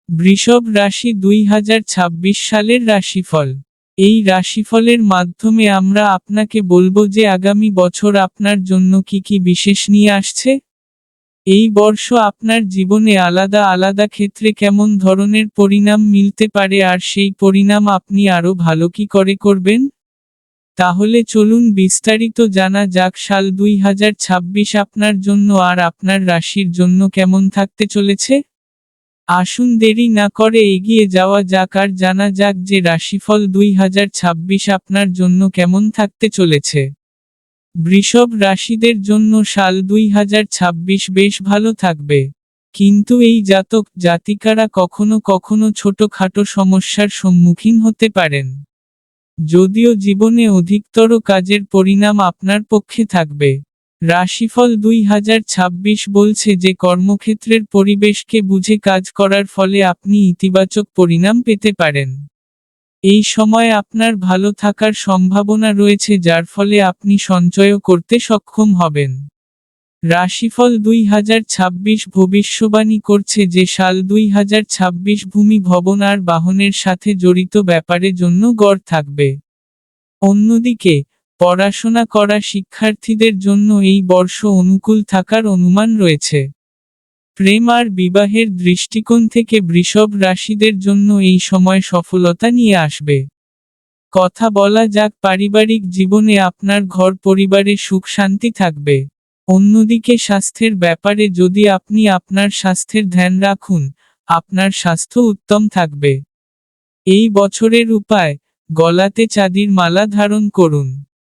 বৃষভ রাশি 2026 সালের রাশিফল। এই রাশিফলের মাধ্যমে আমরা আপনাকে বলবো যে আগামী বছর আপনার জন্য কি কি বিশেষ নিয়ে আসছে। এই বর্ষ আপনার জীবনে আলাদা আলাদা ক্ষেত্রে কেমন ধরনের পরিণাম মিলতে পারে আর সেই পরিণাম আপনি আরো ভালো কি করে করবেন। তাহলে চলুন বিস্তারিত জানা যাক সাল 2026 আপনার জন্য আর আপনার রাশির জন্য কেমন থাকতে চলেছে। আসুন দেরি না করে এগিয়ে যাওয়া যাক আর জানা যাক যে রাশিফল 2026 আপনার জন্য কেমন থাকতে চলেছে। বৃষভ রাশিদের জন্য সাল 2026 বেশ ভালো থাকবে। কিন্তু এই জাতক জাতিকারা কখনো কখনো ছোটখাটো সমস্যার সম্মুখীন হতে পারেন। যদিও জীবনে অধিকতর কাজের পরিণাম আপনার পক্ষে থাকবে। রাশিফল 2026 বলছে যে কর্মক্ষেত্রের পরিবেশকে বুঝে কাজ করার ফলে আপনি ইতিবাচক পরিণাম পেতে পারেন। এই সময় আপনার ভালো থাকার সম্ভাবনা রয়েছে যার ফলে আপনি সঞ্চয়ও করতে সক্ষম হবেন। রাশিফল 2026 ভবিষ্যবাণী করছে যে সাল 2026 ভূমি ভবন আর বাহনের সাথে জড়িত ব্যাপারে জন্য গড় থাকবে। অন্যদিকে, পড়াশোনা করা শিক্ষার্থীদের জন্য এই বর্ষ অনুকূল থাকার অনুমান রয়েছে। প্রেম আর বিবাহের দৃষ্টিকোণ থেকে বৃষভ রাশিদের জন্য এই সময় সফলতা নিয়ে আসবে। কথা বলা যাক পারিবারিক জীবনে আপনার ঘর পরিবারে সুখ শান্তি থাকবে। অন্যদিকে স্বাস্থ্যের ব্যাপারে যদি আপনি আপনার স্বাস্থ্যের ধ্যান রাখুন, আপনার স্বাস্থ্য উত্তম থাকবে। এই বছরের উপায়, গলাতে চাঁদির মালা ধারণ করুন।